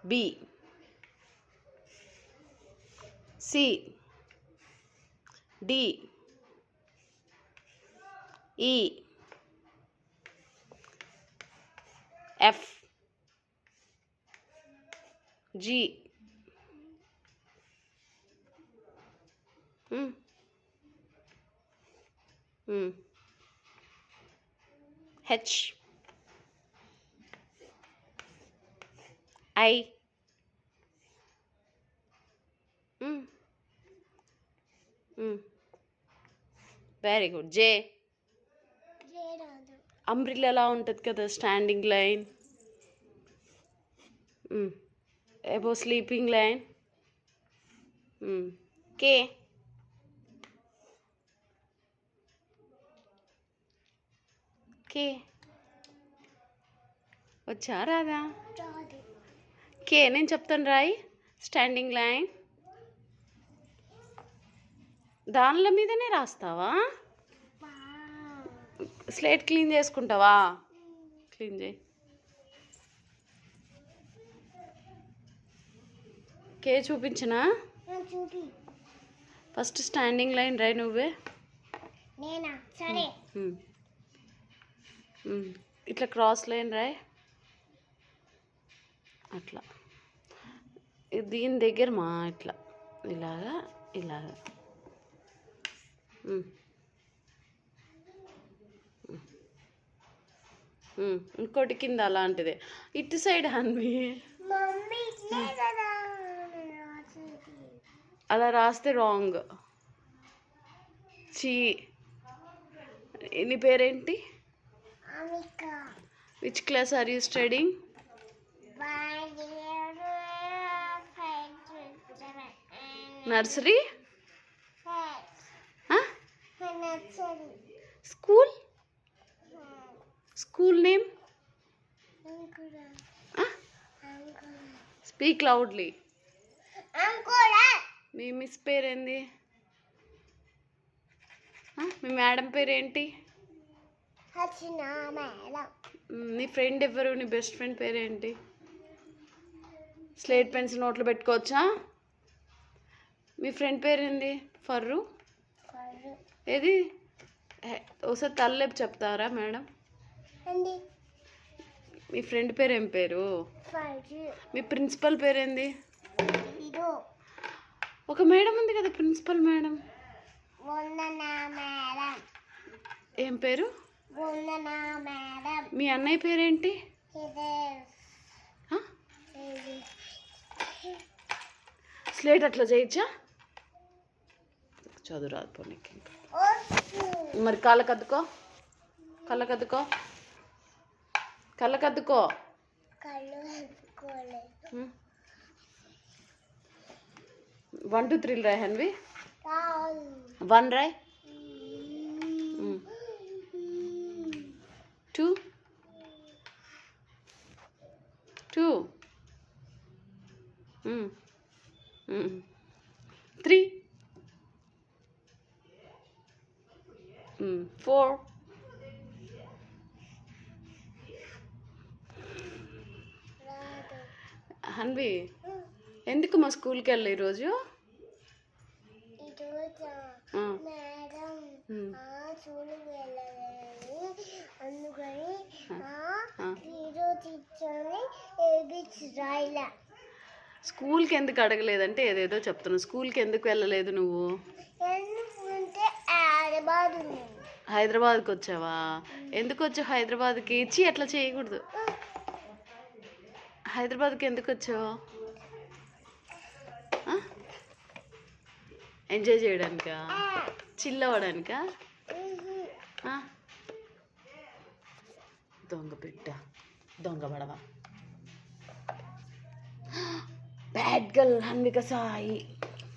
B, C, D, E, F, G, H, I, very good. J, umbrella ఉంటుంది కదా, standing line, above sleeping line. K, వచ్చా రాదా? K నేను చెప్తాను రాయి. స్టాండింగ్ లైన్ దానిల మీదనే రాస్తావా? స్లేట్ క్లీన్ చేసుకుంటావా? క్లీన్ చేయి. K చూపించనా? ఫస్ట్ స్టాండింగ్ లైన్ రాయి నువ్వే. ఇట్లా క్రాస్ లైన్ రాయి. అట్లా దీని దగ్గర మా ఇట్లా ఇలాగా ఇలాగా. ఇంకోటి కింద అలాంటిదే. ఇటు సైడ్ హన్వి అలా రాస్తే రాంగ్. చీ, నీ పేరేంటి? Which class are you studying? Nursery. School school name? Speak loudly. మీ మిస్ పేరేంది? మీ మేడం పేరేంటి? నీ ఫ్రెండ్ ఎవరు? నీ బెస్ట్ ఫ్రెండ్ పేరేంటి? స్లేట్ పెన్సిల్ నోట్లో పెట్టుకోవచ్చా? మీ ఫ్రెండ్ పేరేంది? ఫర్రు. ఏది ఒకసారి తలలేపు చెప్తారా మేడం? మీ ఫ్రెండ్ పేరు ఏం పేరు? మీ ప్రిన్సిపల్ పేరేంది? ఒక మేడం ఉంది కదా, ప్రిన్సిపల్ మేడం. ఏం పేరు? మీ అన్నయ్య పేరేంటి? స్లేట్ అట్లా చేయొచ్చా? చదువు రాదు పోనీకి. మరి కళ్ళకద్దుకో, కళ్ళకద్దుకో, కళ్ళకద్దుకో. 1 2 3 రాయ్ హన్వి. 1 రాయ్. 2 2 3 4 హన్వి ఎందుకు మా స్కూల్కి వెళ్ళి ఈరోజు? స్కూల్కి ఎందుకు అడగలేదంటే ఏదేదో చెప్తున్నావు. స్కూల్కి ఎందుకు వెళ్ళలేదు నువ్వు? హైదరాబాద్కి వచ్చావా? ఎందుకు వచ్చావు హైదరాబాద్కి? ఇచ్చి అట్లా చేయకూడదు. హైదరాబాద్కి ఎందుకు వచ్చావు? ఎంజాయ్ చేయడానికా? చిల్ అవ్వడానికా? దొంగ బిడ్డ, దొంగ బడవ, బ్యాడ్ గర్ల్ హన్విక సాయి.